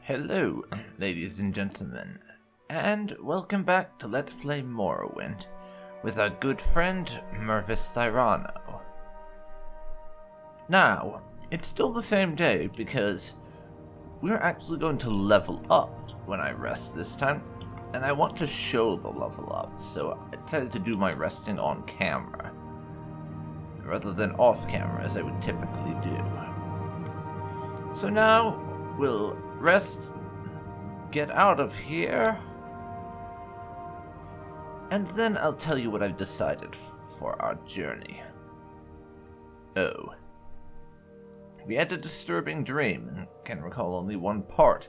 Hello, ladies and gentlemen, and welcome back to Let's Play Morrowind with our good friend Mervis Cyrano. Now, it's still the same day because we're actually going to level up when I rest this time, and I want to show the level up, so I decided to do my resting on camera rather than off camera as I would typically do. So now we'll rest, get out of here, and then I'll tell you what I've decided for our journey. Oh. We had a disturbing dream and can recall only one part.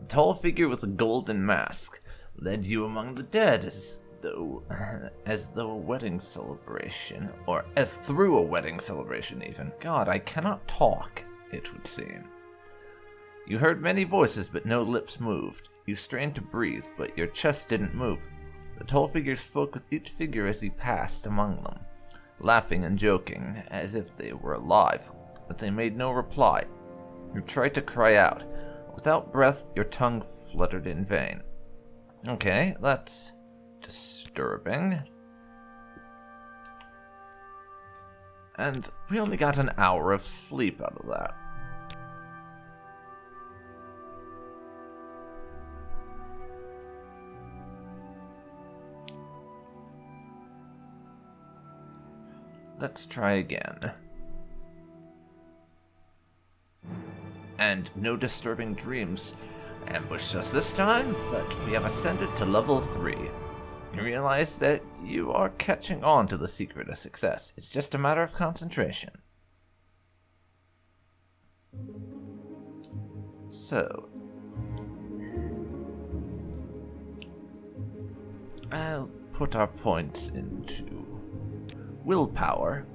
A tall figure with a golden mask led you among the dead as though a wedding celebration, or as through a wedding celebration even. God, I cannot talk, it would seem. You heard many voices, but no lips moved. You strained to breathe, but your chest didn't move. The tall figure spoke with each figure as he passed among them, laughing and joking, as if they were alive, but they made no reply. You tried to cry out. Without breath, your tongue fluttered in vain. Okay, that's disturbing. And we only got an hour of sleep out of that. Let's try again. And no disturbing dreams ambushed us this time, but we have ascended to level 3. You realize that you are catching on to the secret of success. It's just a matter of concentration. So, I'll put our points into willpower.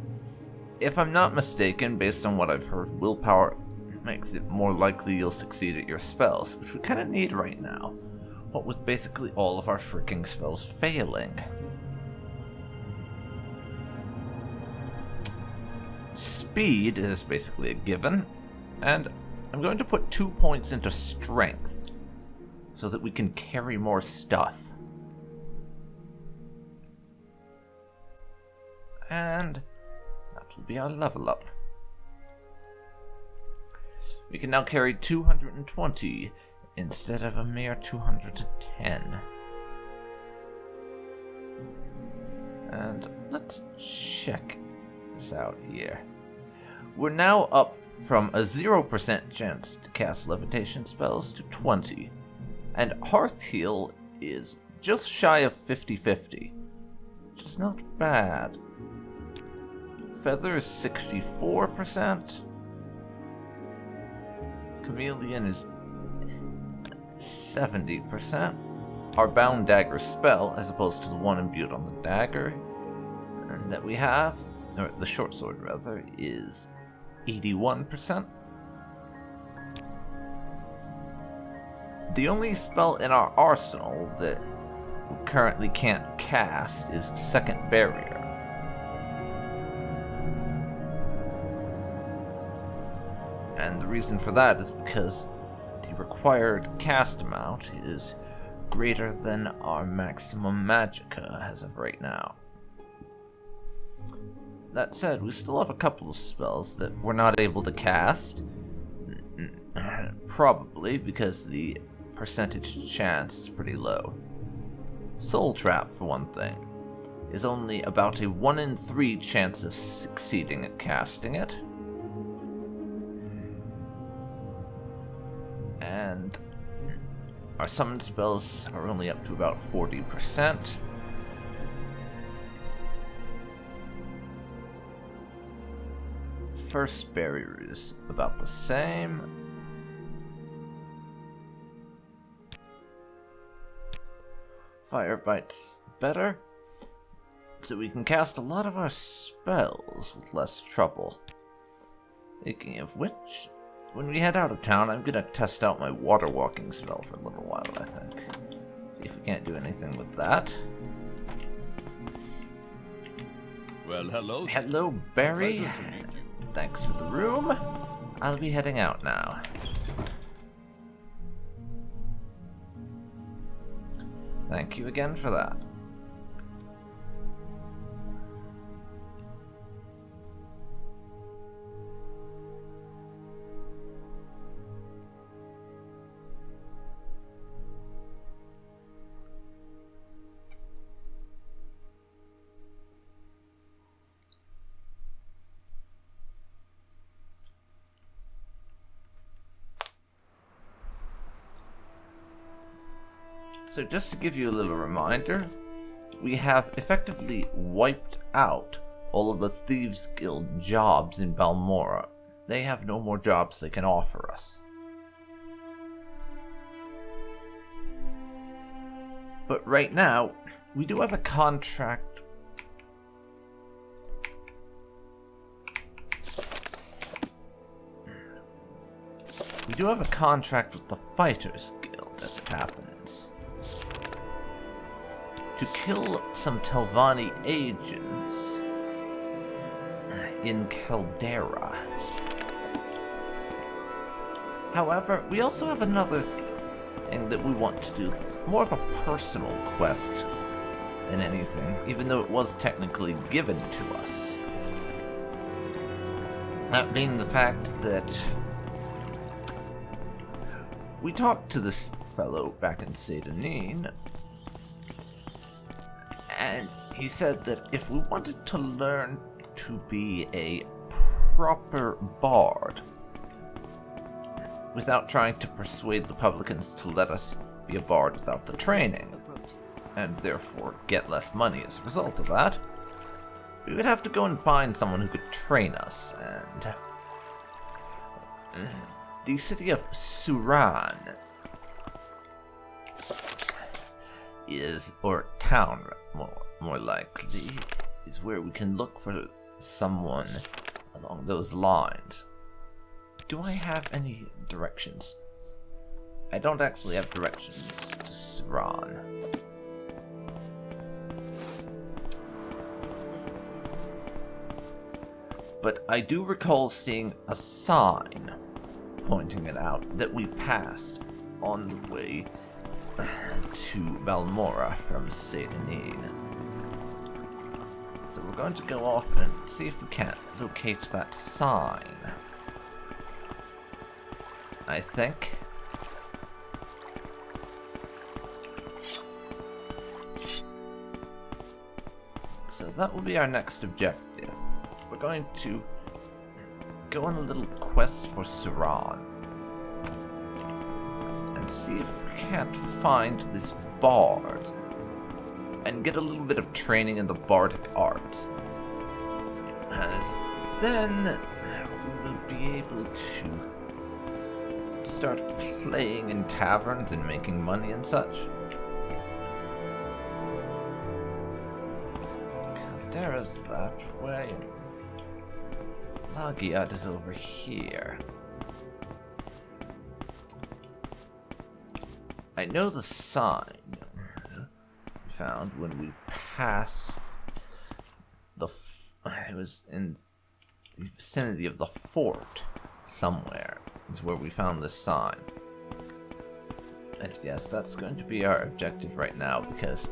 If I'm not mistaken, based on what I've heard, willpower makes it more likely you'll succeed at your spells, which we kind of need right now. What with basically all of our freaking spells failing. Speed is basically a given, and I'm going to put 2 points into strength so that we can carry more stuff. And that will be our level up. We can now carry 220 instead of a mere 210. And let's check this out here. We're now up from a 0% chance to cast levitation spells to 20. And Hearth Heal is just shy of 50-50. Which is not bad. Feather is 64%. Chameleon is 70%. Our Bound Dagger spell, as opposed to the one imbued on the dagger that we have, or the short sword rather, is 81%. The only spell in our arsenal that we currently can't cast is Second Barrier. And the reason for that is because the required cast amount is greater than our maximum magicka as of right now. That said, we still have a couple of spells that we're not able to cast. Probably because the percentage chance is pretty low. Soul Trap, for one thing, is only about a 1 in 3 chance of succeeding at casting it. And our summon spells are only up to about 40%. First barrier is about the same. Fire Bite's better, so we can cast a lot of our spells with less trouble. Speaking of which, when we head out of town, I'm gonna test out my water walking spell for a little while, I think. See if we can't do anything with that. Well, hello. Hello, Barry. Thanks for the room. I'll be heading out now. Thank you again for that. So just to give you a little reminder, we have effectively wiped out all of the Thieves Guild jobs in Balmora. They have no more jobs they can offer us. But right now, we do have a contract. We do have a contract with the Fighters Guild, as it happens, to kill some Telvanni agents in Caldera. However, we also have another thing that we want to do that's more of a personal quest than anything, even though it was technically given to us. That being the fact that we talked to this fellow back in Satanine, and he said that if we wanted to learn to be a proper bard, without trying to persuade the publicans to let us be a bard without the training, and therefore get less money as a result of that, we would have to go and find someone who could train us, and the city of Suran is, or town more likely, is where we can look for someone along those lines. Do I have any directions? I don't actually have directions to Suran. But I do recall seeing a sign pointing it out that we passed on the way to Balmora from Satanine. So we're going to go off and see if we can't locate that sign. I think. So that will be our next objective. We're going to go on a little quest for Suran and see if we can't find this bard and get a little bit of training in the bardic arts. As then we will be able to start playing in taverns and making money and such. Caldera's that way, and Lagiad is over here. I know the sign we found when we passed the... it was in the vicinity of the fort somewhere. Is where we found this sign. And yes, that's going to be our objective right now, because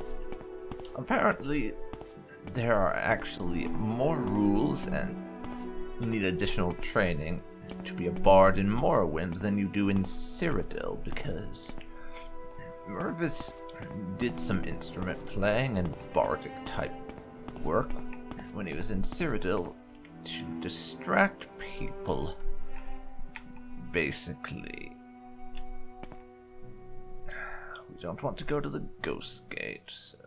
apparently there are actually more rules and you need additional training to be a bard in Morrowind than you do in Cyrodiil, because Mervis did some instrument playing and bardic type work when he was in Cyrodiil to distract people. Basically, we don't want to go to the Ghost Gate, so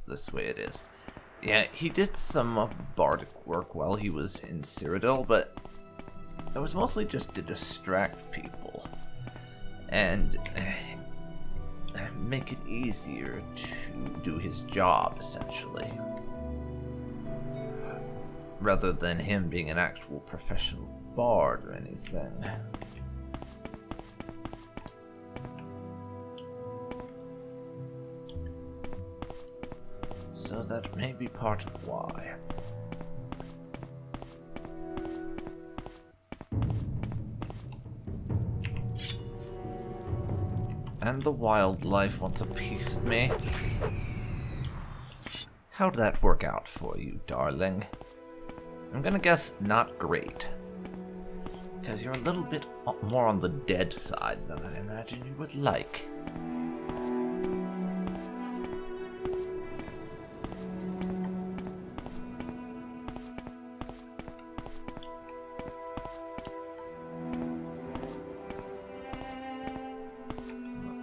this way it is. Yeah, he did some bardic work while he was in Cyrodiil, but it was mostly just to distract people and make it easier to do his job, essentially, rather than him being an actual professional bard or anything. So that may be part of why. And the wildlife wants a piece of me. How'd that work out for you, darling? I'm gonna guess not great. Because you're a little bit more on the dead side than I imagine you would like.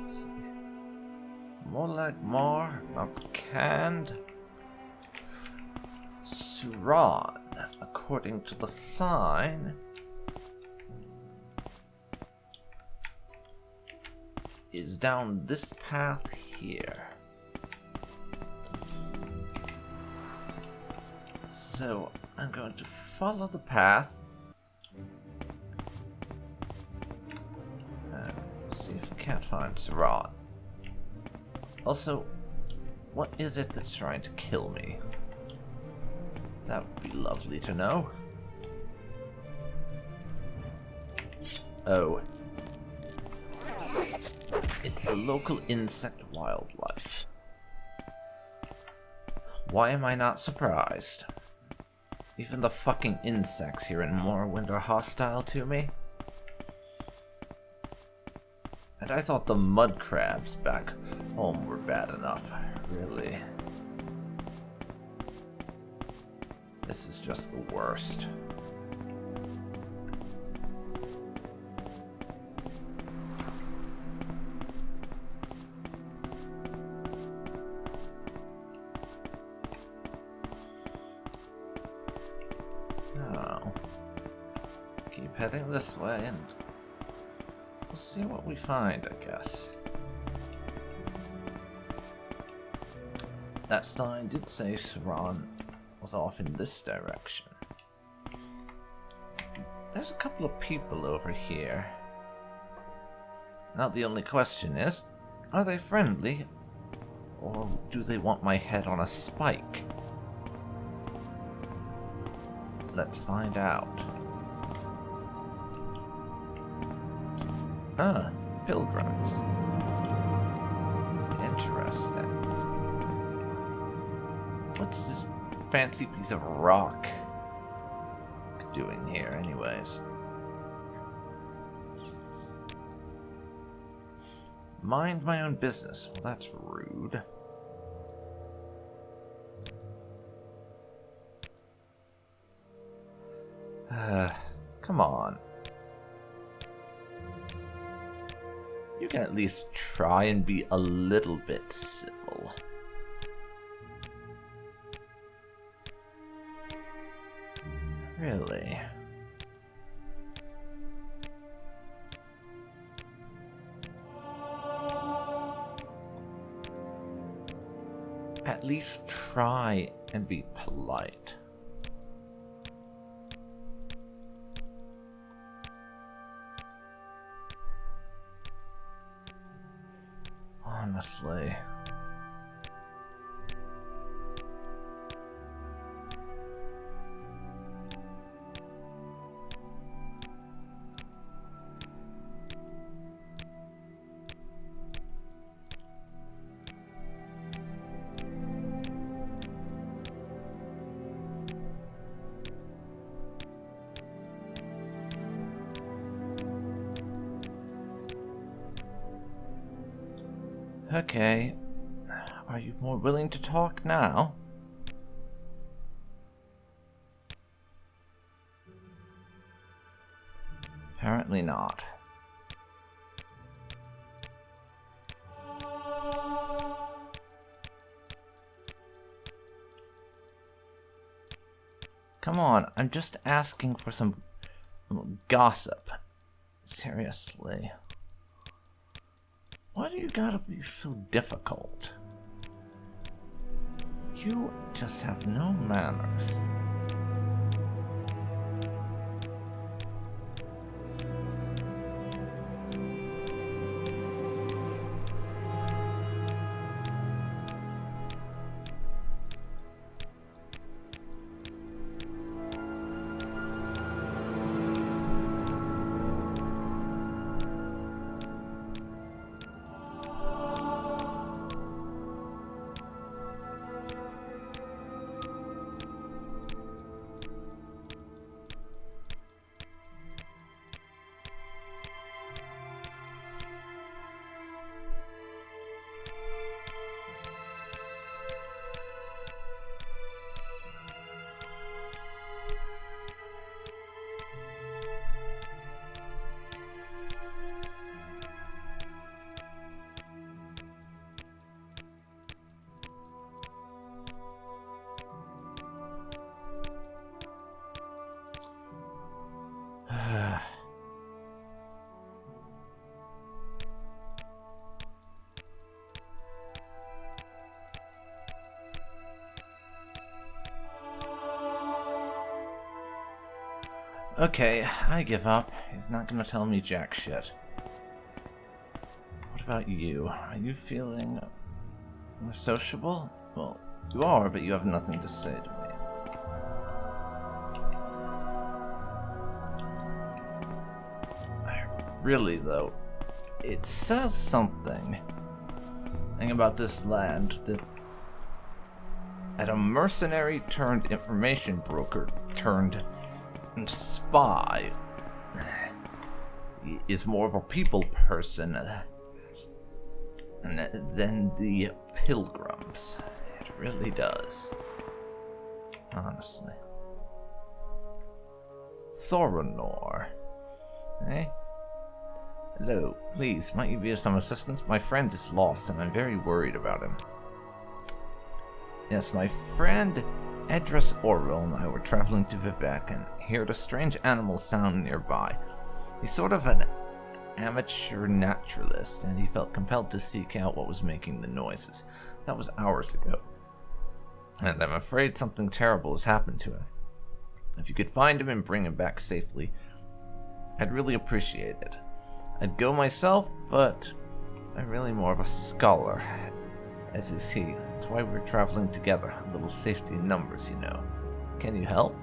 Let's see. More like more, not canned. Suran, according to the sign, is down this path here. So I'm going to follow the path and see if I can't find Suran. Also, what is it that's trying to kill me? That would be lovely to know. Oh. It's the local insect wildlife. Why am I not surprised? Even the fucking insects here in Morrowind are hostile to me. And I thought the mud crabs back home were bad enough, really. This is just the worst. Oh. Keep heading this way and we'll see what we find, I guess. That sign did say Suran was off in this direction. There's a couple of people over here. Now the only question is, are they friendly? Or do they want my head on a spike? Let's find out. Ah, pilgrims. Interesting. What's this fancy piece of rock doing here, anyways? Mind my own business. Well, that's rude. Come on. You can at least try and be a little bit civil. Really? At least try and be polite. Honestly. Okay. Are you more willing to talk now? Apparently not. Come on, I'm just asking for some gossip. Seriously. Why do you gotta be so difficult? You just have no manners. Okay, I give up. He's not gonna tell me jack shit. What about you? Are you feeling more sociable? Well, you are, but you have nothing to say to me. Really, though, it says something about this land that a mercenary turned information broker turned spy is more of a people person than the pilgrims. It really does. Honestly. Thoronor. Eh? Hello, please, might you be of some assistance? My friend is lost and I'm very worried about him. Yes, my friend Edris Orwell and I were traveling to Vivek and heard a strange animal sound nearby. He's sort of an amateur naturalist and he felt compelled to seek out what was making the noises. That was hours ago. And I'm afraid something terrible has happened to him. If you could find him and bring him back safely, I'd really appreciate it. I'd go myself, but I'm really more of a scholar, as is he. That's why we're traveling together. A little safety in numbers, you know. Can you help?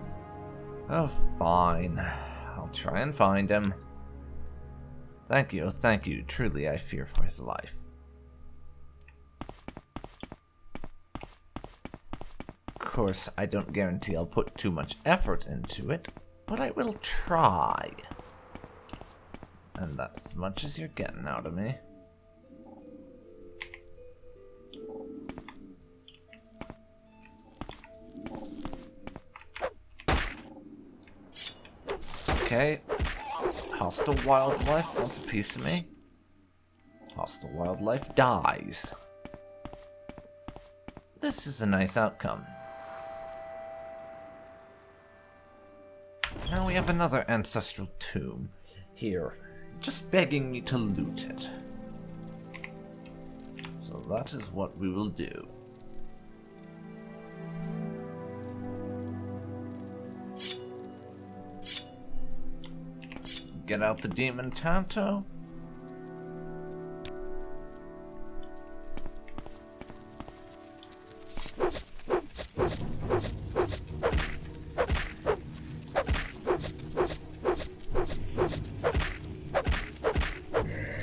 Oh, fine. I'll try and find him. Thank you, thank you. Truly, I fear for his life. Of course, I don't guarantee I'll put too much effort into it, but I will try. And that's as much as you're getting out of me. Okay. Hostile wildlife wants a piece of me. Hostile wildlife dies. This is a nice outcome. Now we have another ancestral tomb here, just begging me to loot it. So that is what we will do. Get out the demon Tanto.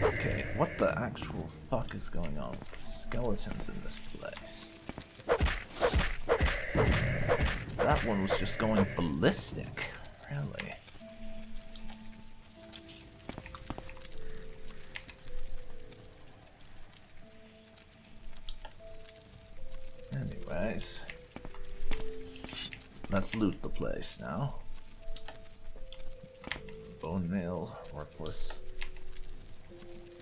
Okay, what the actual fuck is going on with the skeletons in this place? That one was just going ballistic, really. Anyways, let's loot the place now. Bone nail, worthless.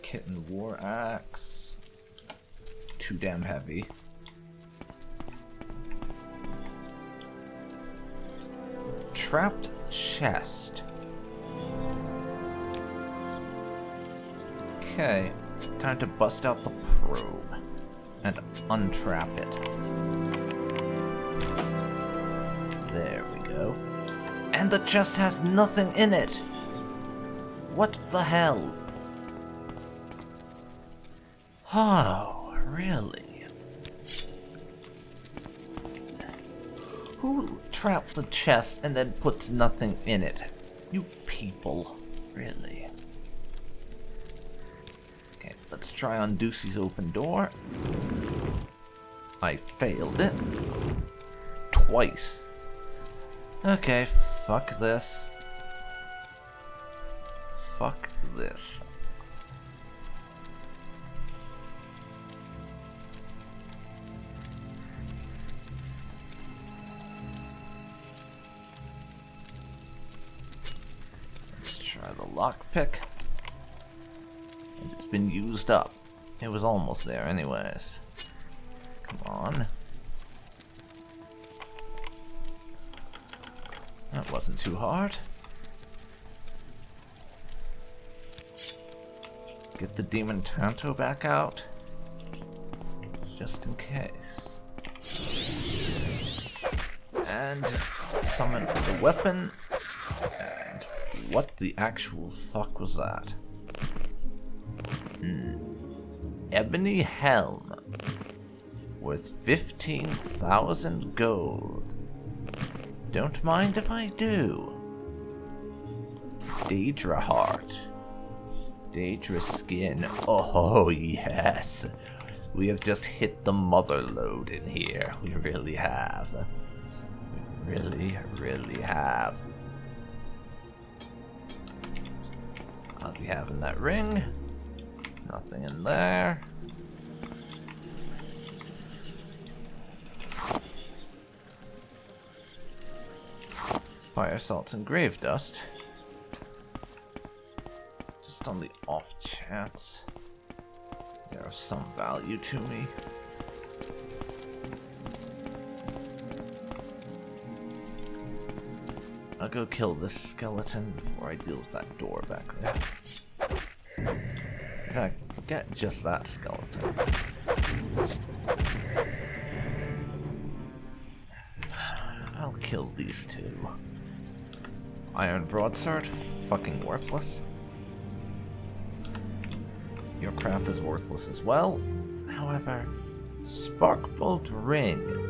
Kitten war axe. Too damn heavy. Trapped chest. Okay, time to bust out the probe and untrap it. There we go. And the chest has nothing in it! What the hell? Oh, really? Who traps the chest and then puts nothing in it? You people, really? Okay, let's try on Deucey's open door. I failed it. Twice. Okay, fuck this. Fuck this. Let's try the lockpick. And it's been used up. It was almost there anyways. Come on. That wasn't too hard. Get the demon Tanto back out. Just in case. And summon the weapon. And what the actual fuck was that? Ebony helm. Worth 15,000 gold. Don't mind if I do. Daedra heart. Daedra skin. Oh yes. We have just hit the mother load in here. We really have. We really have. What do we have in that ring? Nothing in there. Fire salts and grave dust. Just on the off chance there is some value to me. I'll go kill this skeleton before I deal with that door back there. In fact, forget just that skeleton. I'll kill these two. Iron broadsword, fucking worthless. Your crap is worthless as well. However, Sparkbolt ring.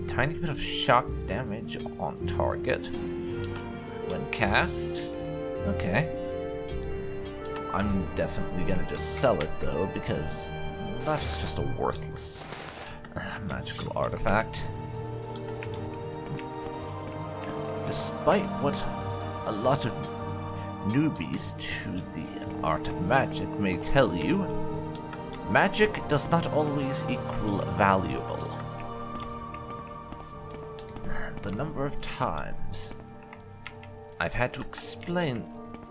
Tiny bit of shock damage on target when cast. Okay. I'm definitely gonna just sell it though, because that is just a worthless magical artifact. Despite what a lot of newbies to the art of magic may tell you, magic does not always equal valuable. The number of times I've had to explain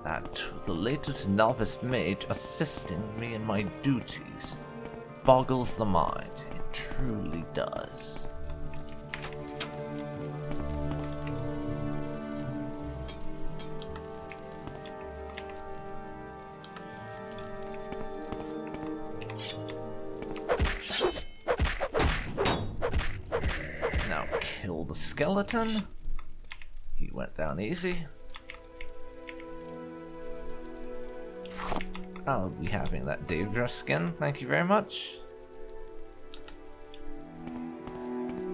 that to the latest novice mage assisting me in my duties boggles the mind. It truly does. Now kill the skeleton. He went down easy. I'll be having that Daedra skin, thank you very much.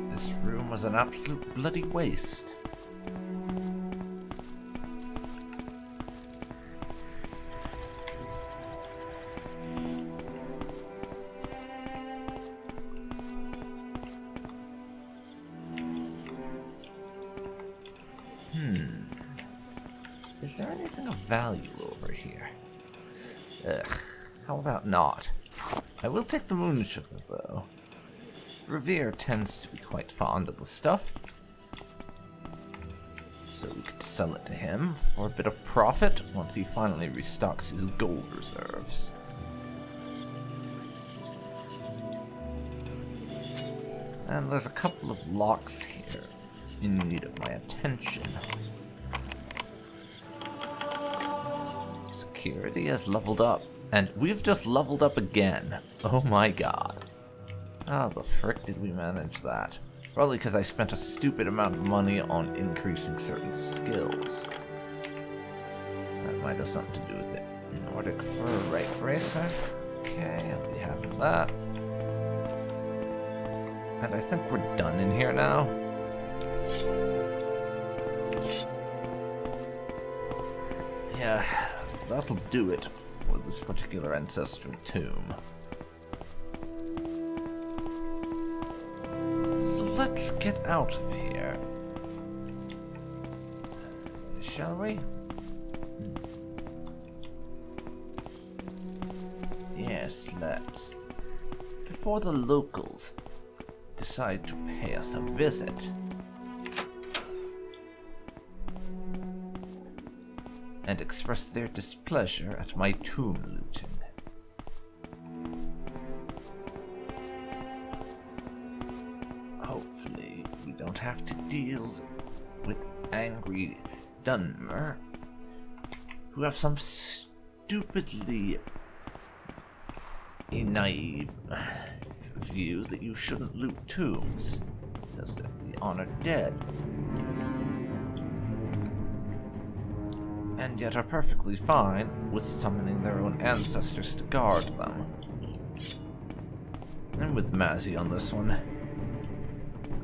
This room was an absolute bloody waste. Is there anything of value over here? Ugh, how about not? I will take the moon sugar, though. Revere tends to be quite fond of the stuff. So we could sell it to him for a bit of profit once he finally restocks his gold reserves. And there's a couple of locks here in need of my attention. Security has leveled up, and we've just leveled up again. Oh my god. How the frick did we manage that? Probably because I spent a stupid amount of money on increasing certain skills. That might have something to do with it. Nordic Fur Right Bracer. Okay, I'll be having that. And I think we're done in here now. Yeah. That'll do it for this particular ancestral tomb. So let's get out of here. Shall we? Yes, let's. Before the locals decide to pay us a visit. And express their displeasure at my tomb looting. Hopefully, we don't have to deal with angry Dunmer, who have some stupidly naive view that you shouldn't loot tombs, because they're the honored dead. and yet are perfectly fine with summoning their own ancestors to guard them. I'm with Mazzy on this one.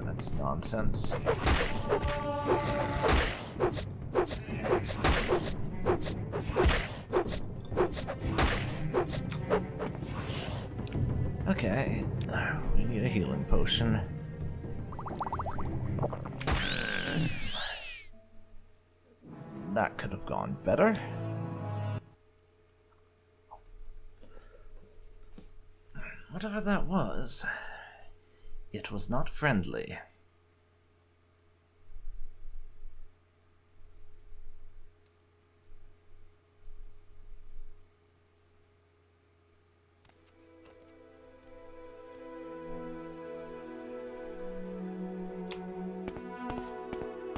That's nonsense. Okay, we need a healing potion. That could have gone better. Whatever that was, it was not friendly.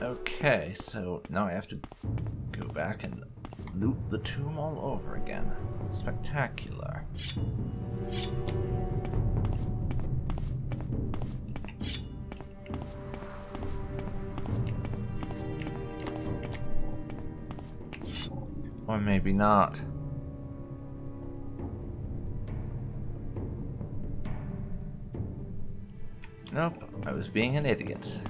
Okay, so now I have to go back and loot the tomb all over again. Spectacular. Or maybe not. Nope, I was being an idiot.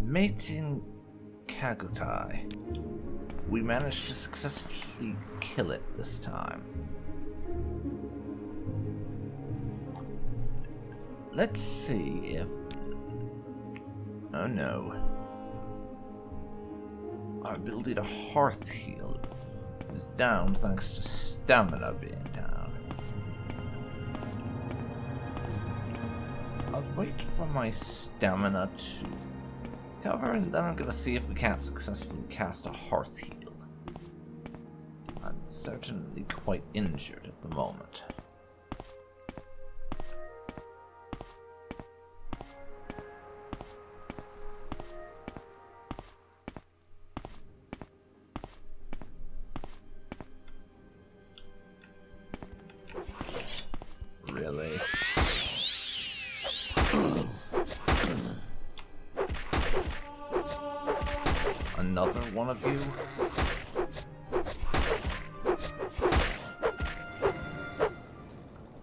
Mating Kagutai. We managed to successfully kill it this time. Let's see if... Oh no. Our ability to hearth heal is down thanks to stamina being down. I'll wait for my stamina to cover, and then I'm gonna see if we can't successfully cast a hearth heal. I'm certainly quite injured at the moment. Really? Another one of you?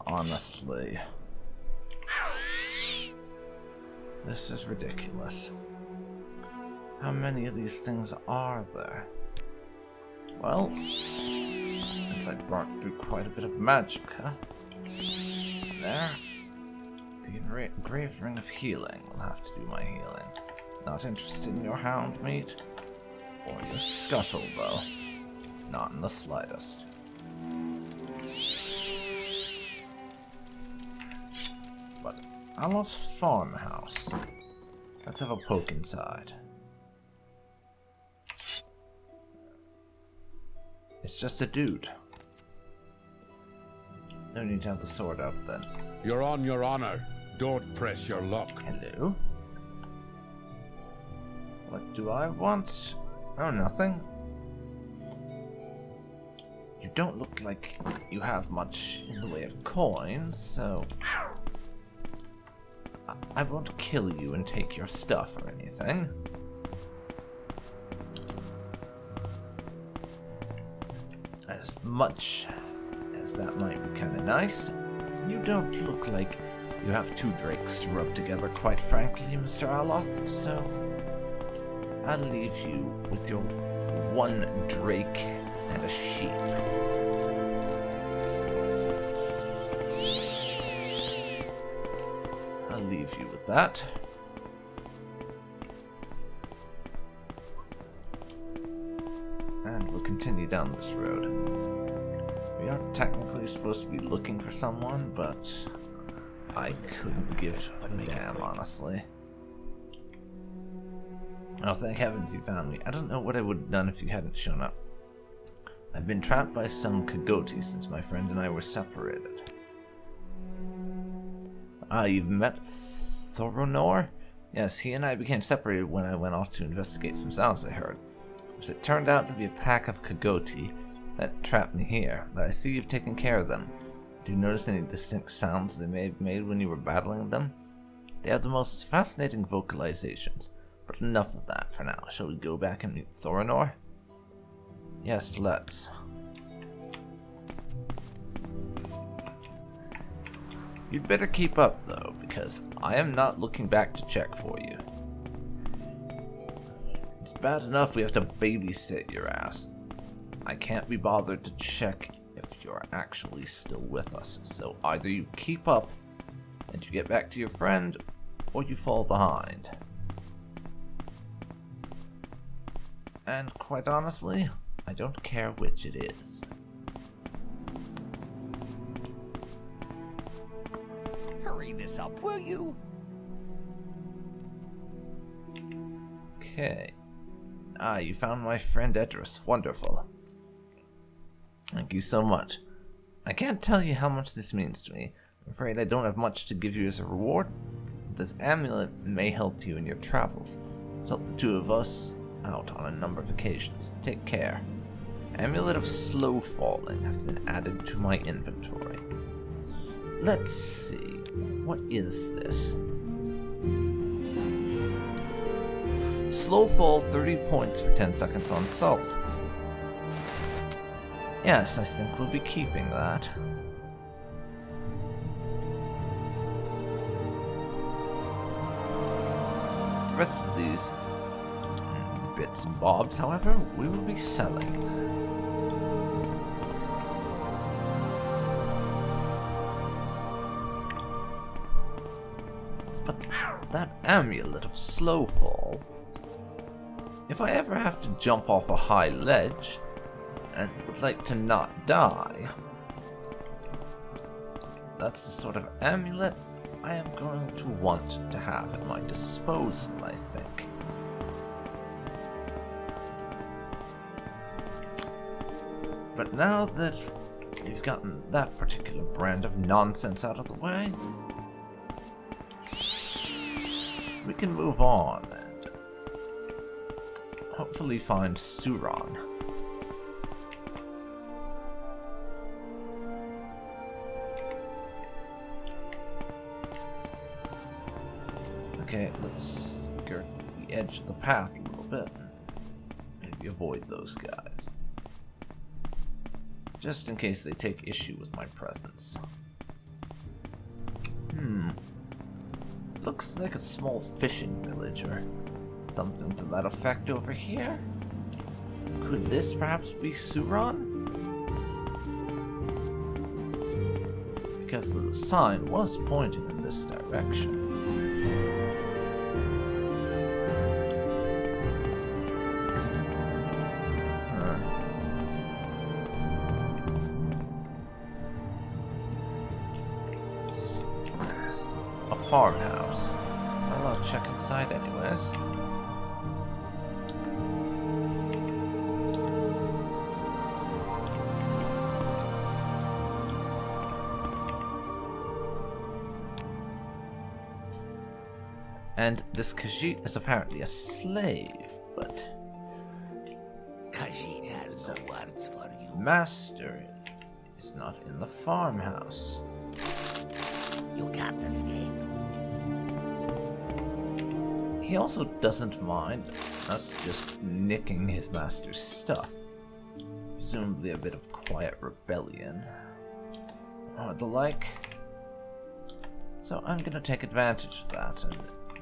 Honestly. This is ridiculous. How many of these things are there? Well, since I brought through quite a bit of magicka. There. The engraved ring of healing. Will have to do my healing. Not interested in your hound meat? Or your scuttle, though. Not in the slightest. But Alof's farmhouse. Let's have a poke inside. It's just a dude. No need to have the sword out then. You're on your honor. Don't press your luck. Hello? What do I want? Oh, nothing. You don't look like you have much in the way of coins, so... I won't kill you and take your stuff or anything. As much as that might be kind of nice, you don't look like you have two drakes to rub together, quite frankly, Mr. Aloth, so I'll leave you with your one drake and a sheep. I'll leave you with that. And we'll continue down this road. We are technically supposed to be looking for someone, but I couldn't give a damn, honestly. Oh, thank heavens you found me. I don't know what I would have done if you hadn't shown up. I've been trapped by some Kagoti since my friend and I were separated. You've met Thoronor? Yes, he and I became separated when I went off to investigate some sounds I heard. As it turned out to be a pack of Kagoti, That trapped me here, but I see you've taken care of them. Do you notice any distinct sounds they may have made when you were battling them? They have the most fascinating vocalizations, but enough of that for now. Shall we go back and meet Thorinor? Yes, let's. You'd better keep up, though, because I am not looking back to check for you. It's bad enough we have to babysit your ass. I can't be bothered to check if you're actually still with us, so either you keep up and you get back to your friend, or you fall behind. And quite honestly, I don't care which it is. Hurry this up, will you? Okay. Ah, you found my friend Edris. Wonderful. Thank you so much. I can't tell you how much this means to me. I'm afraid I don't have much to give you as a reward. But this amulet may help you in your travels. It's helped the two of us out on a number of occasions. Take care. Amulet of Slow Falling has been added to my inventory. Let's see. What is this? Slow fall 30 points for 10 seconds on self. Yes, I think we'll be keeping that. The rest of these bits and bobs, however, we will be selling. But that amulet of slow fall, if I ever have to jump off a high ledge and would like to not die, that's the sort of amulet I am going to want to have at my disposal, I think. But now that we've gotten that particular brand of nonsense out of the way, we can move on and hopefully find Suron. Okay, let's skirt the edge of the path a little bit. Maybe avoid those guys. Just in case they take issue with my presence. Looks like a small fishing village or something to that effect over here. Could this perhaps be Suron? Because the sign was pointing in this direction. Farmhouse. Well, I'll check inside anyways. And this Khajiit is apparently a slave, but Khajiit has some words for you. Master is not in the farmhouse. You can't escape. He also doesn't mind us just nicking his master's stuff. Presumably a bit of quiet rebellion or the like. So I'm gonna take advantage of that and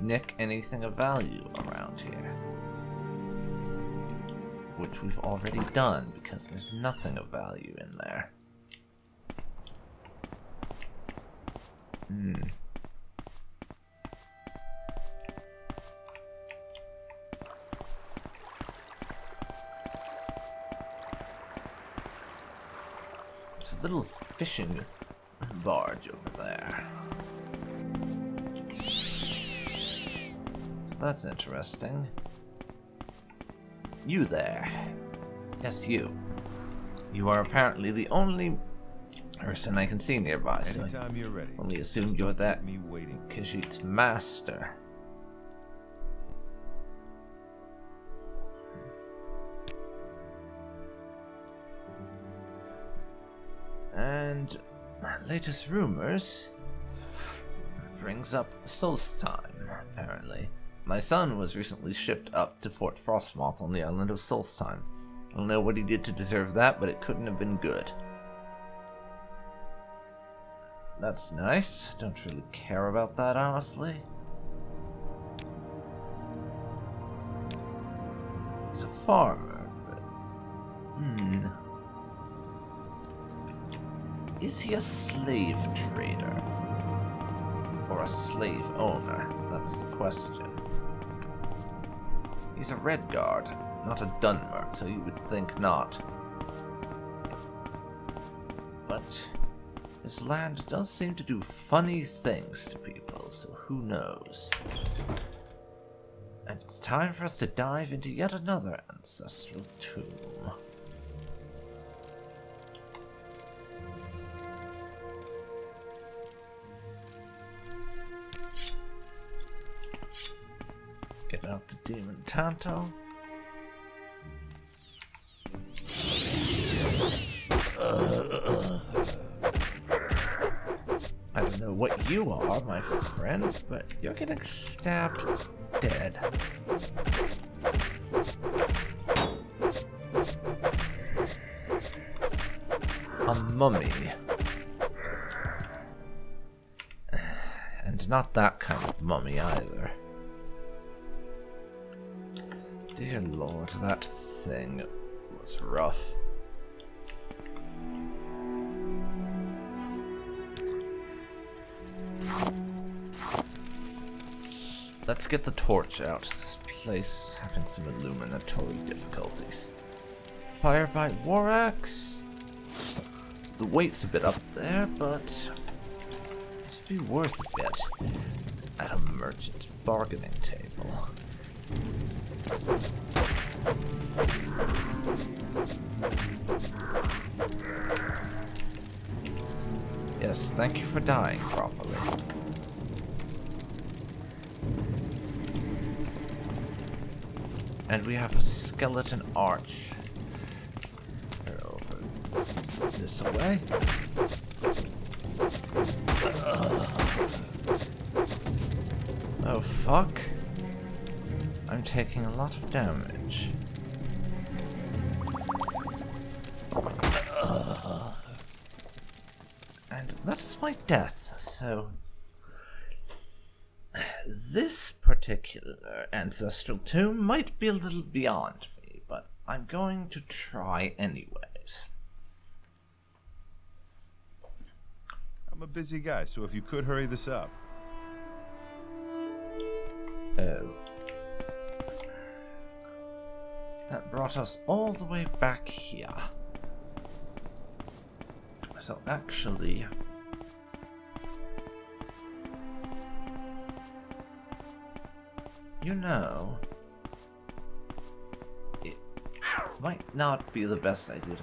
nick anything of value around here. Which we've already done because there's nothing of value in there. There's a little fishing barge over there. That's interesting. You there. Yes, you. You are apparently the only person I can see nearby, so Anytime you're ready. only assume you're that Me waiting. Khajiit's master. And latest rumors brings up Solstheim, apparently. My son was recently shipped up to Fort Frostmoth on the island of Solstheim. I don't know what he did to deserve that, but it couldn't have been good. That's nice. Don't really care about that, honestly. He's a farmer, but... Is he a slave trader? Or a slave owner? That's the question. He's a Redguard, not a Dunmer, so you would think not. But this land does seem to do funny things to people, so who knows? And it's time for us to dive into yet another ancestral tomb. Get out the Demon Tanto. I don't know what you are, my friend, but you're getting stabbed dead. A mummy. And not that kind of mummy either. Dear Lord, that thing was rough. Let's get the torch out. This place having some illuminatory difficulties. Firebite war axe. The weight's a bit up there, but it'd be worth a bit at a merchant's bargaining table. Yes, thank you for dying properly. And we have a skeleton arch. Over this way. Oh fuck. I'm taking a lot of damage. And that's my death, so... This particular ancestral tomb might be a little beyond me, but I'm going to try anyways. I'm a busy guy, so if you could hurry this up. Oh. That brought us all the way back here. So actually... You know... It might not be the best idea to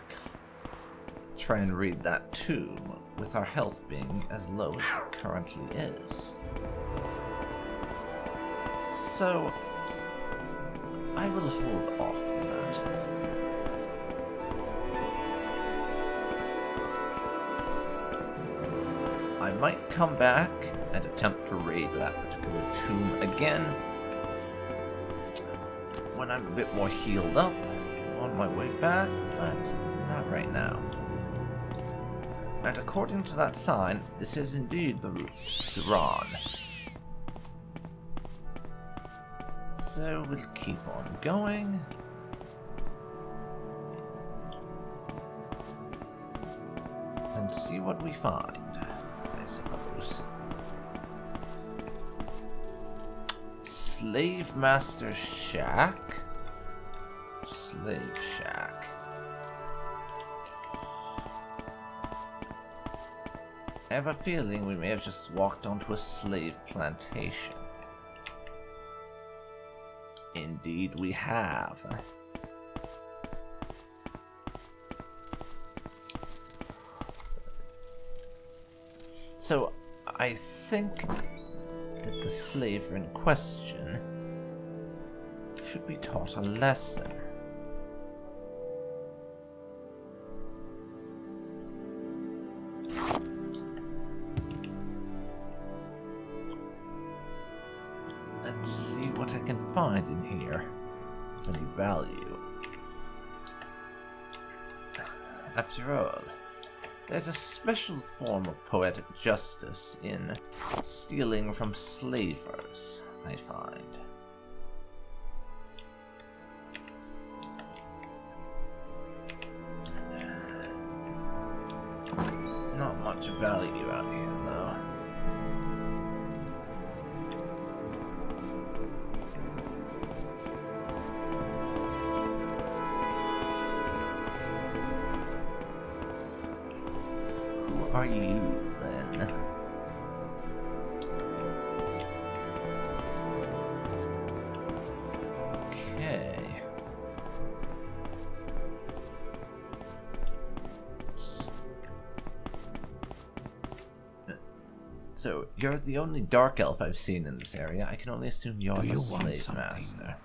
try and read that tomb with our health being as low as it currently is. So... I will hold off on that. I might come back and attempt to raid that particular tomb again when I'm a bit more healed up on my way back, but not right now. And according to that sign, this is indeed the route to Siran. So we'll keep on going. And see what we find, I suppose. Slave Master Shack? Slave Shack. I have a feeling we may have just walked onto a slave plantation. Indeed we have. So, I think that the slaver in question should be taught a lesson. value. After all, there's a special form of poetic justice in stealing from slavers, I find. Not much value out here, though. Who are you, then? Okay. So, you're the only dark elf I've seen in this area. I can only assume you're the slave master.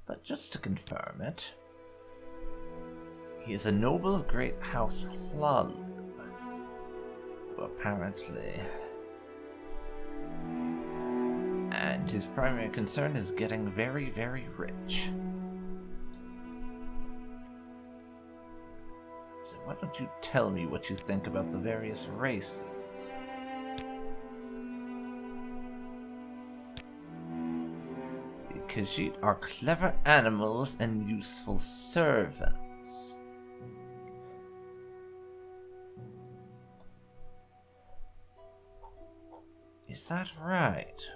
But just to confirm it, he is a noble of great house Hlalu, who apparently... And his primary concern is getting very, very rich. So why don't you tell me what you think about the various races? The Khajiit are clever animals and useful servants. Is that right?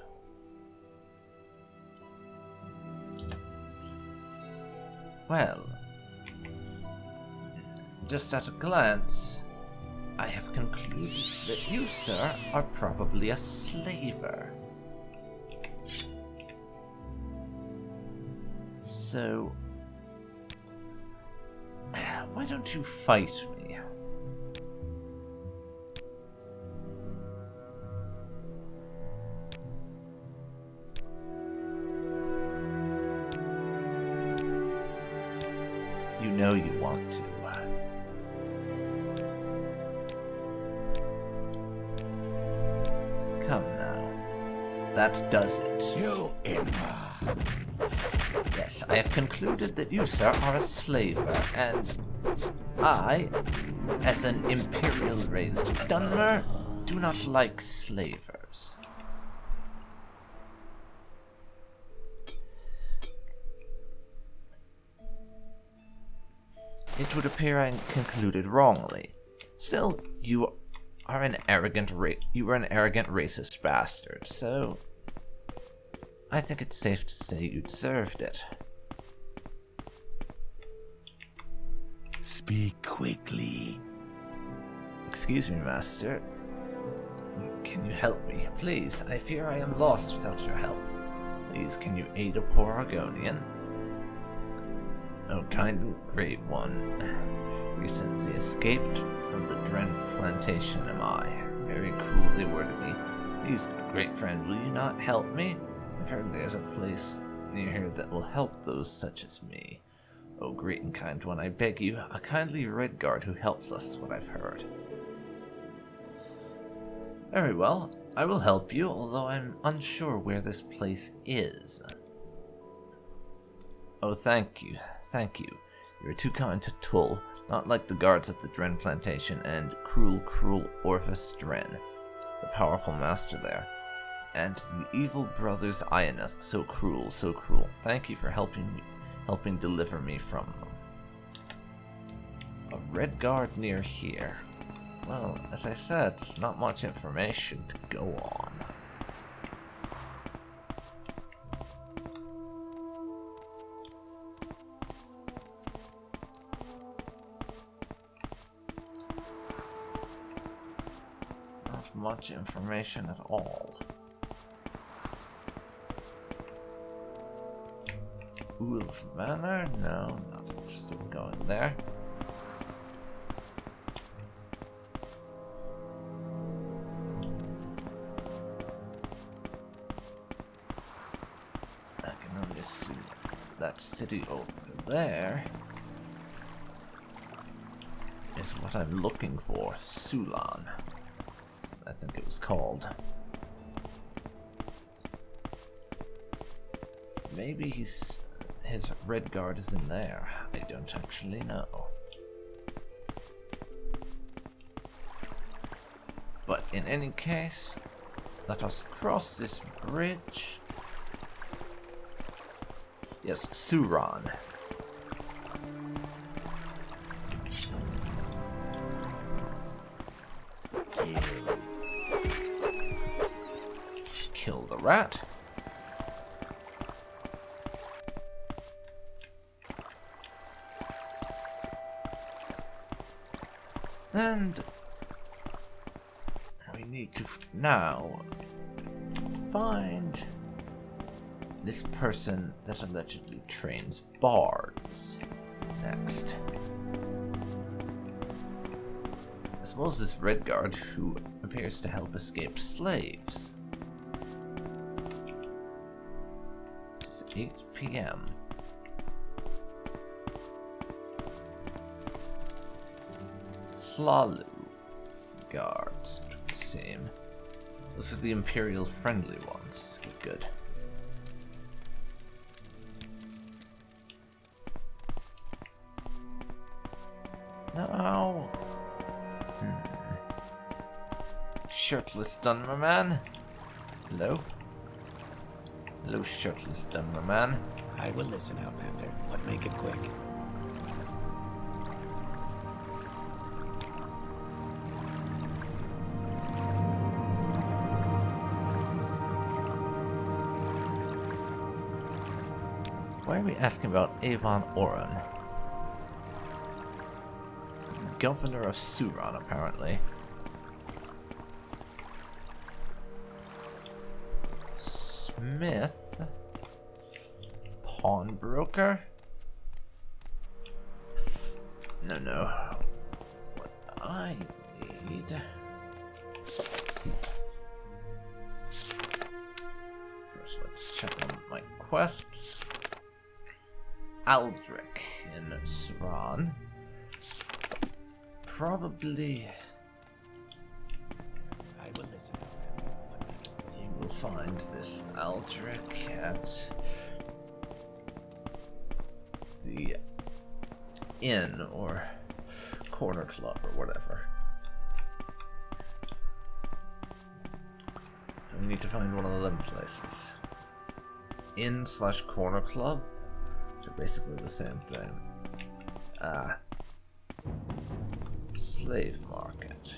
Well, just at a glance, I have concluded that you, sir, are probably a slaver. So, why don't you fight me? You know you want to. Come now. That does it. You imp. Yes, I have concluded that you, sir, are a slaver, and I, as an imperial-raised Dunmer, do not like slavers. It would appear I concluded wrongly. Still, you are an arrogant racist bastard, so I think it's safe to say you deserved it. Speak quickly. Excuse me, master. Can you help me? Please, I fear I am lost without your help. Please, can you aid a poor Argonian? Oh, kind and great one. Recently escaped from the Dren plantation am I. Very cruel they were to me. Please, great friend, will you not help me? I've heard there's a place near here that will help those such as me. Oh, great and kind one, I beg you, a kindly red guard who helps us is what I've heard. Very well, I will help you, although I'm unsure where this place is. Oh, thank you, thank you. You're too kind to Tull, not like the guards at the Dren plantation and cruel Orvis Dren, the powerful master there. And the evil brothers Ionath, so cruel, so cruel. Thank you for helping deliver me from them. A red guard near here. Well, as I said, there's not much information to go on. Not much information at all. Ool's Manor? No, not interested in going there. I can only assume that city over there is what I'm looking for. Sulan, I think it was called. maybe his red guard is in there. I don't actually know. But in any case, let us cross this bridge. Yes, Suran. Kill the rat. And we need to now find this person that allegedly trains bards next. As well as this red guard who appears to help escape slaves. It's 8 p.m. Hlalu guards, it would seem. This is the Imperial friendly ones. Good. Now, shirtless Dunmerman. Hello? Hello, shirtless Dunmerman. I will listen, Outlander, but make it quick. Why are we asking about Avon Oren? The governor of Suran, apparently. Smith? Pawnbroker? No. What I need... First, let's check on my quests. Aldrich in Suran. Probably... I will listen. You will find this Aldrich at the inn or corner club or whatever. So we need to find one of them places. Inn/corner club? Which are basically the same thing. Slave market.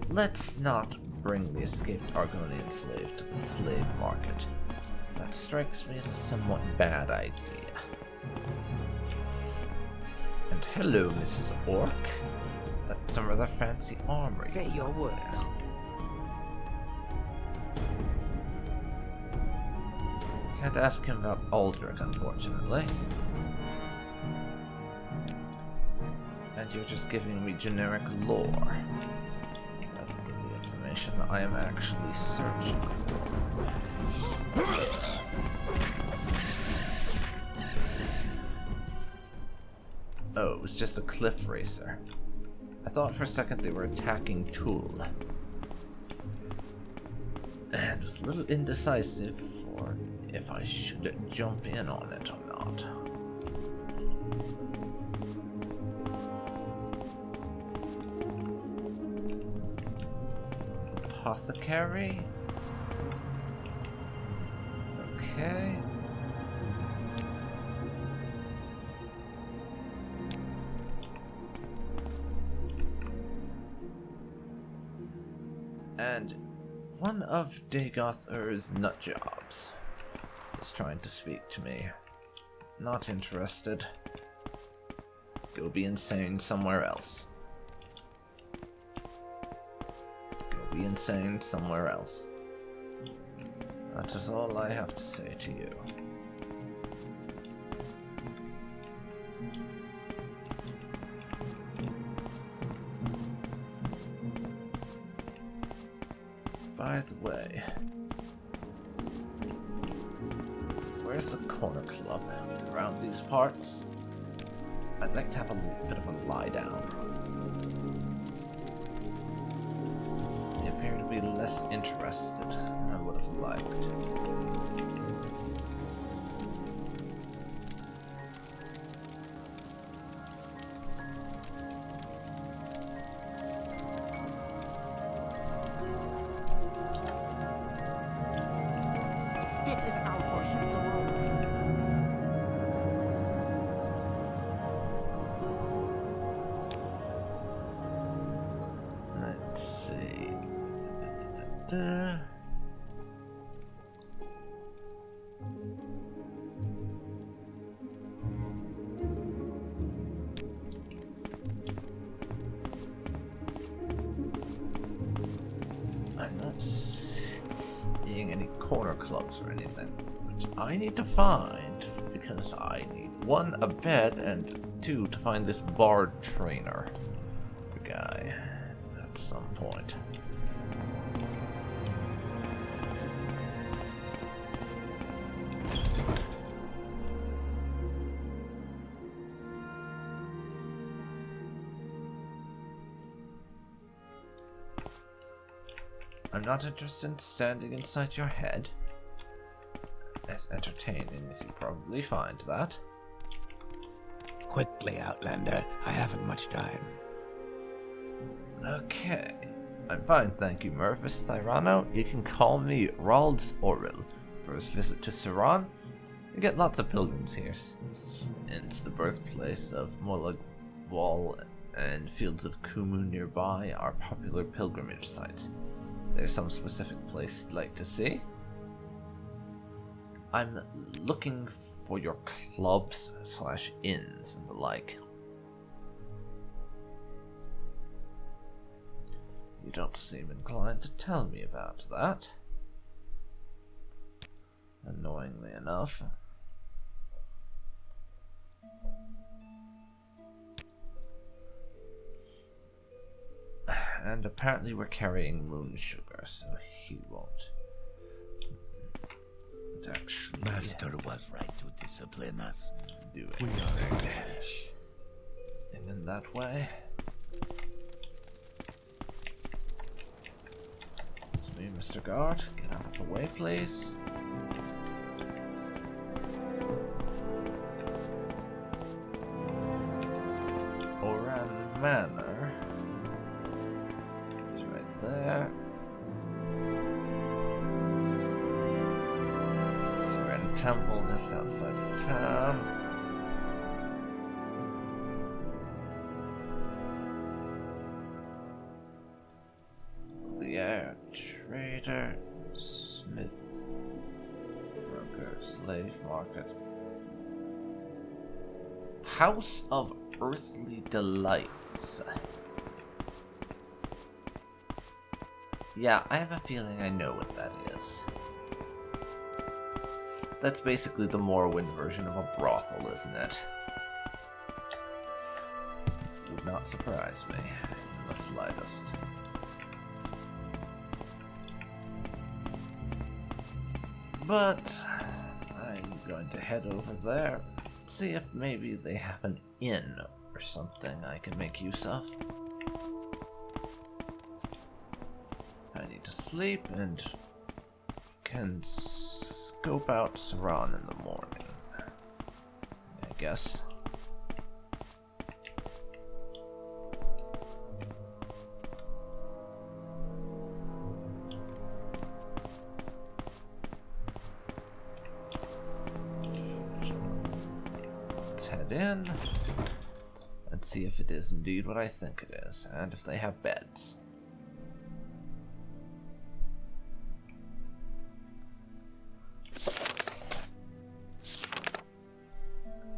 Let's not bring the escaped Argonian slave to the slave market. That strikes me as a somewhat bad idea. And hello, Mrs. Orc. That's some rather fancy armor. Say your words. Can't ask him about Aldrich, unfortunately. And you're just giving me generic lore, rather than the information I am actually searching for. Oh, it was just a cliff racer. I thought for a second they were attacking Tool. And was a little indecisive for if I should jump in on it or not. Apothecary? Okay. And one of Dagother's nutjobs is trying to speak to me. Not interested. Go be insane somewhere else. Go be insane somewhere else. That is all I have to say to you. By the way, where's the corner club around these parts? I'd like to have a bit of a lie down. They appear to be less interested than I would have liked. Spit it out or hit the road. Let's see. Da-da-da-da. I'm not seeing any corner clubs or anything, which I need to find because I need 1, a bed, and 2, to find this bard trainer guy at some point. I'm not interested in standing inside your head. As entertaining as you probably find that. Quickly, Outlander. I haven't much time. Okay. I'm fine, thank you, Mervis Thyrano. You can call me Ralds Oril. For his visit to Saran, we get lots of pilgrims here. And it's the birthplace of Molag Wall, and fields of Kumu nearby are popular pilgrimage sites. There's some specific place you'd like to see? I'm looking for your clubs / inns and the like. You don't seem inclined to tell me about that. Annoyingly enough. And apparently we're carrying moon sugar, so he won't. Actually, Master was right to discipline us. do anything in that way. It's me, Mr. Guard. Get out of the way, please. Oran Manor is right there. Seren Temple just outside the town. The air trader, smith, broker, slave market. House of Earthly Delights. Yeah, I have a feeling I know what that is. That's basically the Morrowind version of a brothel, isn't it? Would not surprise me in the slightest. But I'm going to head over there, see if maybe they have an inn or something I can make use of. I need to sleep and can scope out Saran in the morning, I guess. Let's head in and see if it is indeed what I think it is, and if they have beds.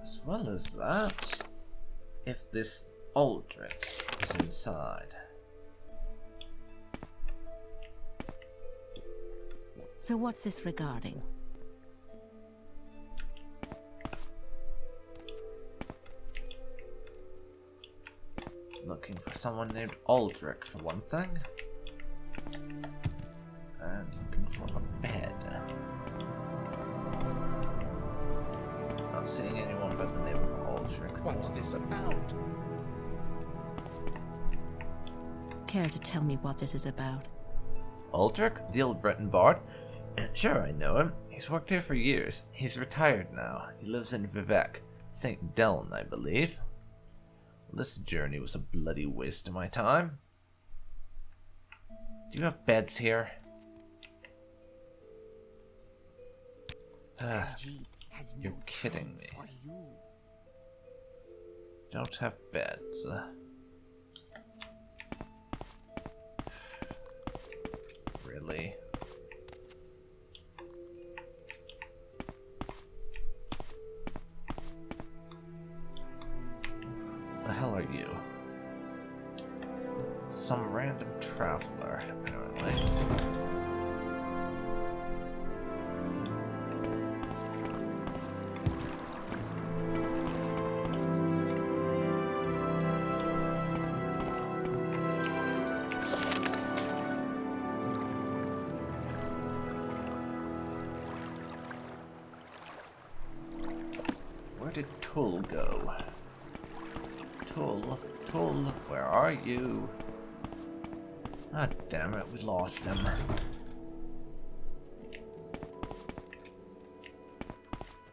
As well as that, if this Aldrich is inside. So what's this regarding? Looking for someone named Aldrich for one thing. And looking for a bed. Not seeing anyone by the name of Aldrich. What's this about? Care to tell me what this is about? Aldrich, the old Breton bard? Sure, I know him. He's worked here for years. He's retired now. He lives in Vivec, St. Deln, I believe. This journey was a bloody waste of my time. Do you have beds here? You're kidding me. Don't have beds. Really? What the hell are you? Some random traveler, apparently. Where did Tull go? Tull, where are you? Ah, damn it, we lost him.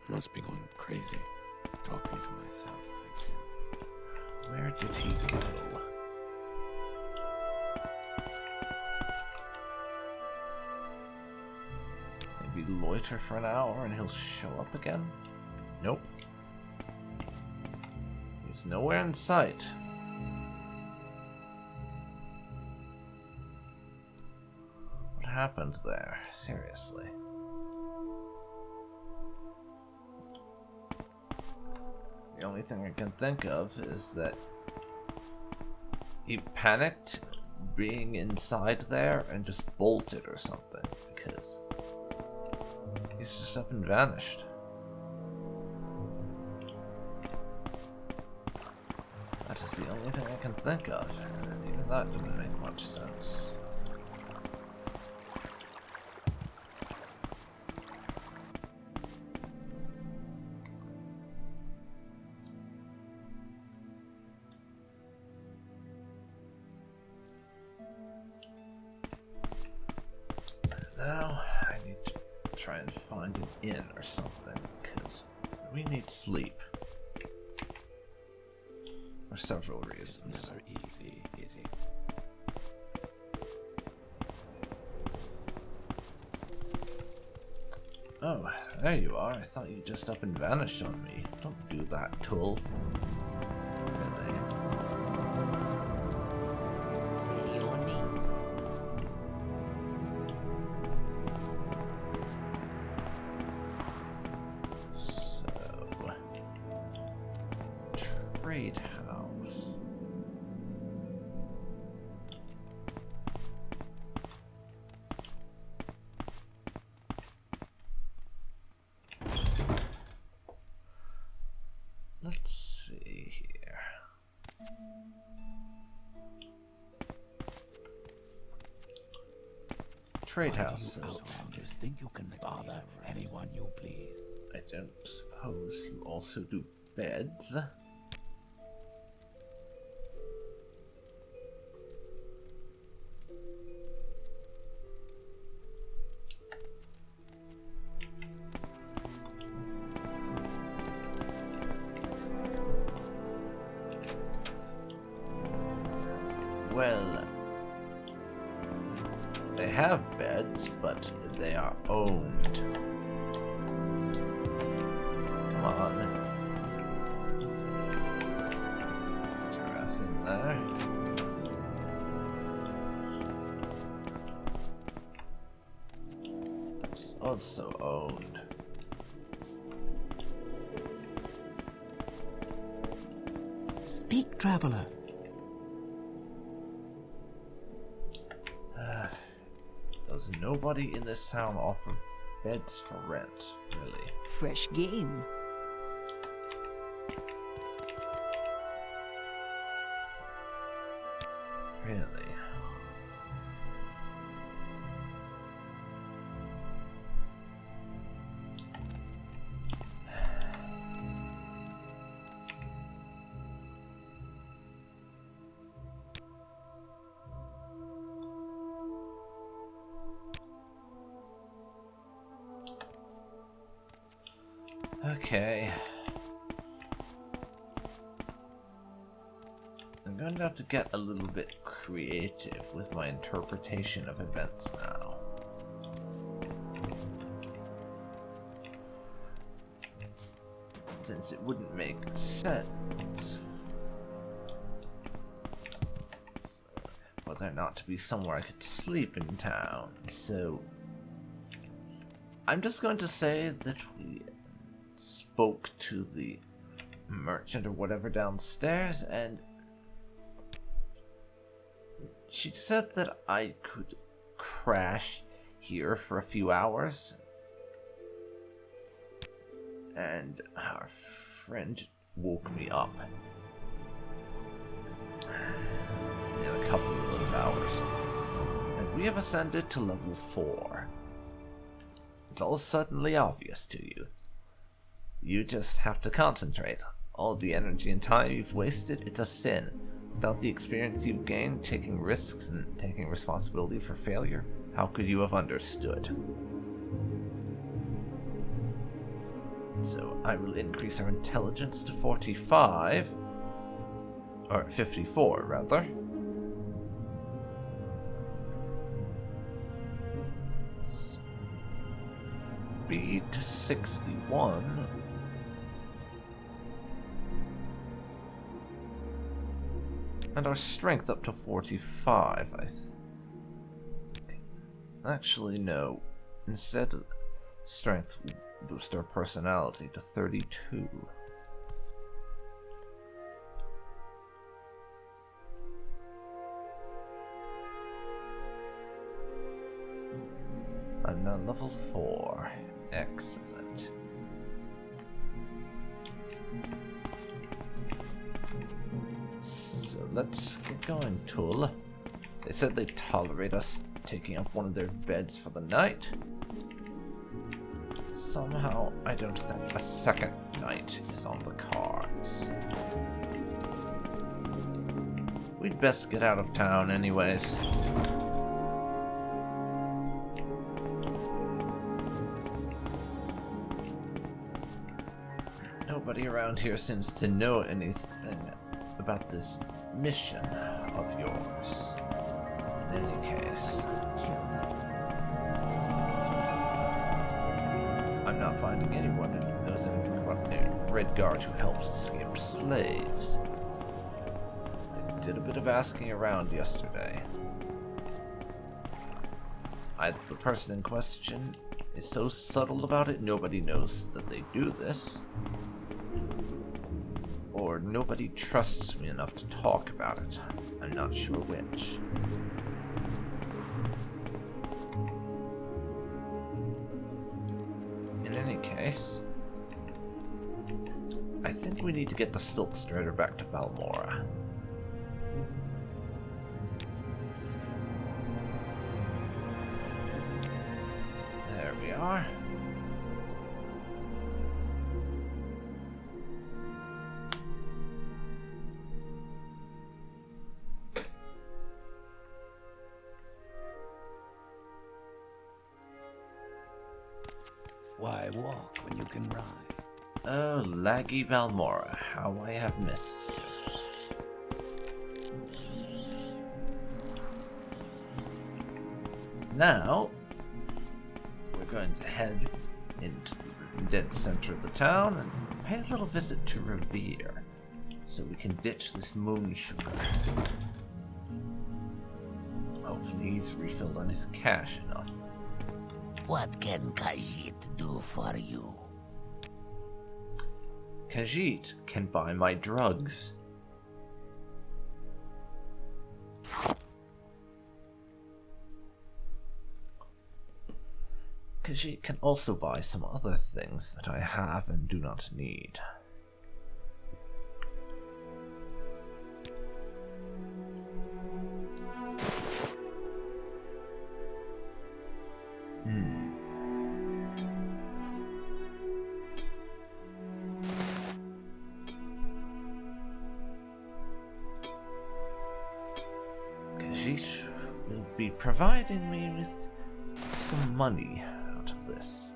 Must be going crazy. Talking to myself, I guess. Where did he go? Maybe loiter for an hour and he'll show up again? Nope. He's nowhere in sight. What happened there? Seriously. The only thing I can think of is that he panicked being inside there and just bolted or something, because he's just up and vanished. That is the only thing I can think of, and even that didn't make much sense. Now, I need to try and find an inn or something, because we need sleep. For several reasons. Never easy, is it? Oh, there you are. I thought you just up and vanished on me. Don't do that, Tull. Really? Say your needs. So... Trade house. Let's see here. Trade house. Outlanders think you can bother anyone you please. I don't suppose you also do beds? Well, they have beds, but they are owned. Come on. Put your ass in there. It's also owned. Speak, traveler. Does nobody in this town offer beds for rent, really? Fresh game. Really? Okay. I'm going to have to get a little bit creative with my interpretation of events now. Since it wouldn't make sense was there not to be somewhere I could sleep in town, so I'm just going to say that we spoke to the merchant or whatever downstairs, and she said that I could crash here for a few hours, and our friend woke me up in a couple of those hours, and we have ascended to level 4. It's all suddenly obvious to you. You just have to concentrate. All the energy and time you've wasted, it's a sin. Without the experience you've gained, taking risks and taking responsibility for failure, how could you have understood? So I will increase our intelligence to 45, or 54 rather. Speed to 61. And our strength up to 45, Actually, no. Instead, strength will boost our personality to 32. I'm now level 4. Excellent. So let's get going, Tool. They said they'd tolerate us taking up one of their beds for the night. Somehow, I don't think a second night is on the cards. We'd best get out of town anyways. Nobody around here seems to know anything about this mission of yours. In any case, I'm not finding anyone who knows anything about a red guard who helps escape slaves. I did a bit of asking around yesterday. Either the person in question is so subtle about it nobody knows that they do this, or nobody trusts me enough to talk about it. I'm not sure which. In any case, I think we need to get the Silk Strider back to Balmora. There we are. Why walk when you can ride? Oh, laggy Balmora, how I have missed you. Now, we're going to head into the dead center of the town and pay a little visit to Revere, so we can ditch this moon sugar. Hopefully he's refilled on his cash enough. What can Khajiit do for you? Khajiit can buy my drugs. Khajiit can also buy some other things that I have and do not need. Khajiit will be providing me with some money out of this.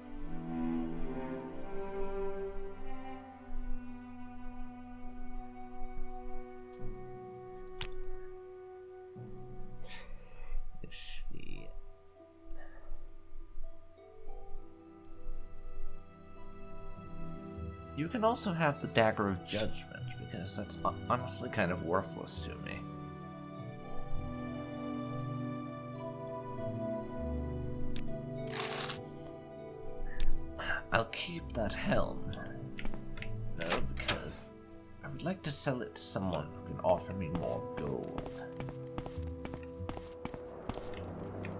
see. You can also have the Dagger of Judgment, because that's honestly kind of worthless to me. I'll keep that helm. No, because I would like to sell it to someone who can offer me more gold.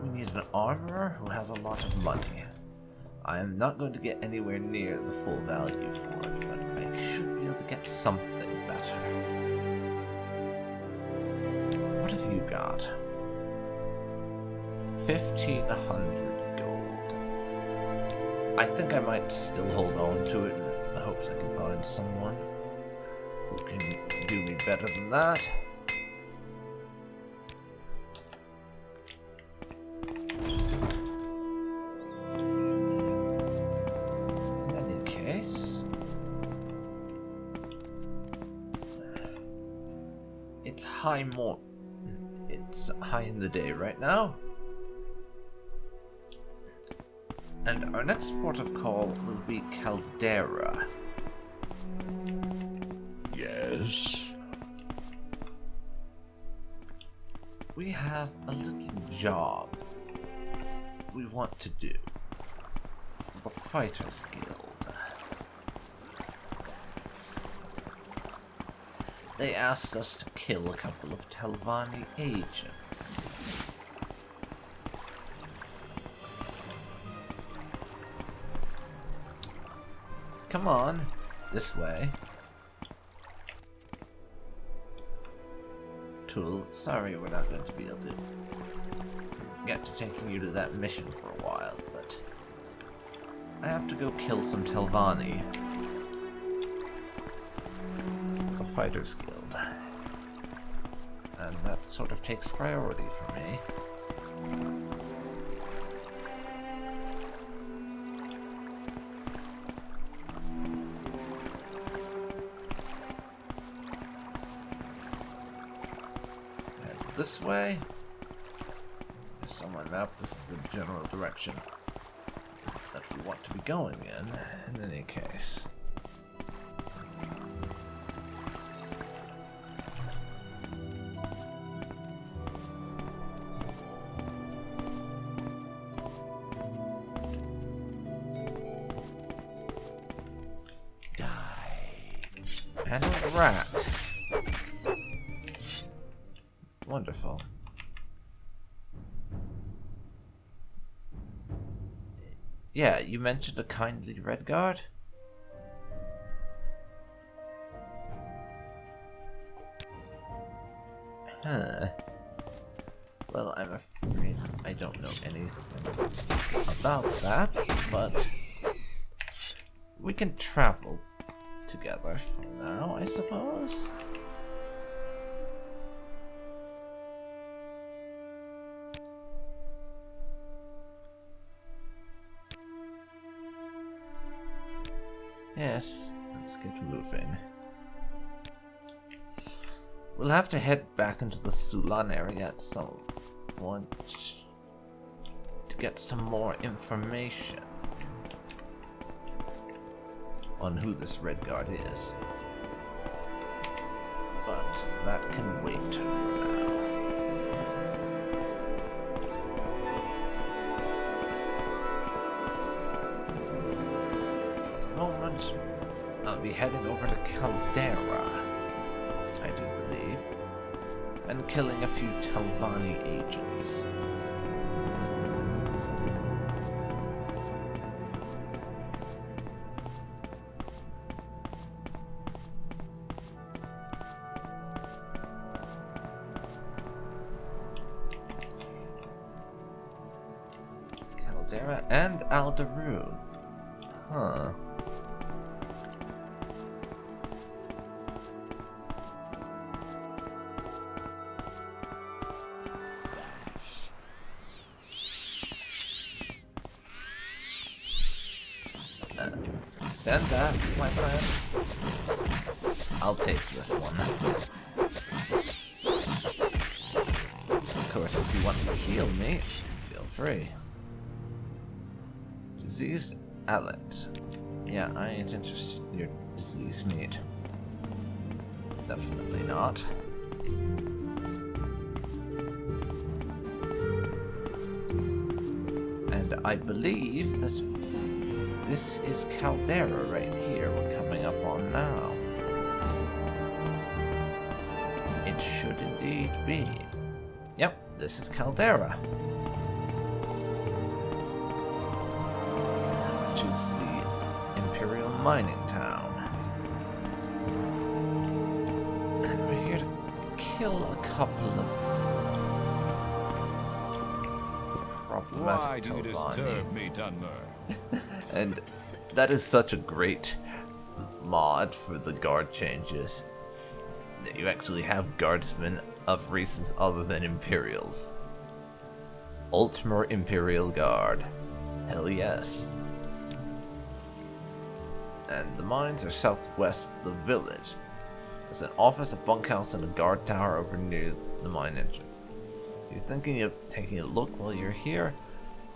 We need an armorer who has a lot of money. I am not going to get anywhere near the full value for it, but I should be able to get something better. What have you got? 1,500 gold. I think I might still hold on to it in the hopes I can find someone who can do me better than that. It's high in the day right now. And our next port of call will be Caldera. Yes. We have a little job we want to do for the Fighters Guild. They asked us to kill a couple of Telvanni agents. Come on, this way. Tool, sorry we're not going to be able to get to taking you to that mission for a while, but I have to go kill some Telvanni. The Fighters Guild. And that sort of takes priority for me. Head this way. Just on my map, this is the general direction that we want to be going in any case. And a rat. Wonderful. Yeah, you mentioned a kindly Redguard? Huh. Well, I'm afraid I don't know anything about that, but we can travel together for now, I suppose. Yes, let's get moving. We'll have to head back into the Sulan area at some point to get some more information on who this Redguard is. But that can wait for now. For the moment, I'll be heading over to Caldera, I do believe, and killing a few Telvanni agents. And Aldaroon. Huh. Stand back, my friend. I'll take this one. Of course, course, if you want to heal me, feel free. Diseased Allet. Yeah, I ain't interested in your diseased meat. Definitely not. And I believe that this is Caldera right here we're coming up on now. It should indeed be. Yep, this is Caldera. Which is the Imperial mining town. And we're here to kill a couple of problematic Why do you disturb me, Dunmer? And that is such a great mod for the guard changes. That you actually have guardsmen of races other than Imperials. Ultimate Imperial Guard. Hell yes. And the mines are southwest of the village. There's an office, a bunkhouse, and a guard tower over near the mine entrance. If you're thinking of taking a look while you're here,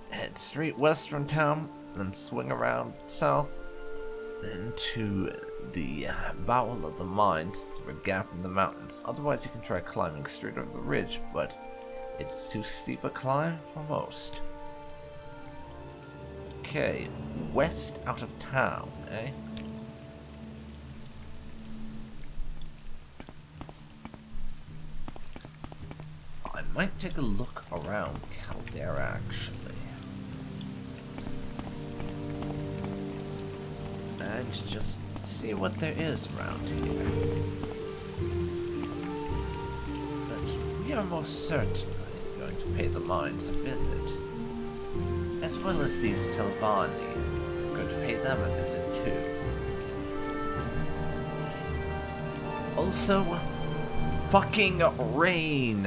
head straight west from town, then swing around south into the bowel of the mines through a gap in the mountains. Otherwise, you can try climbing straight over the ridge, but it is too steep a climb for most. Okay, west out of town, eh? I might take a look around Caldera, actually. And just see what there is around here. But we are most certainly going to pay the mines a visit. As well as these Telvanni. We're going to pay them a visit too. Also, fucking rain.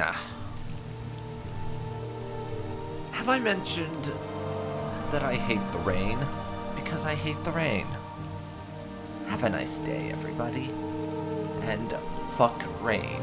Have I mentioned that I hate the rain? Because I hate the rain. Have a nice day, everybody. And fuck rain.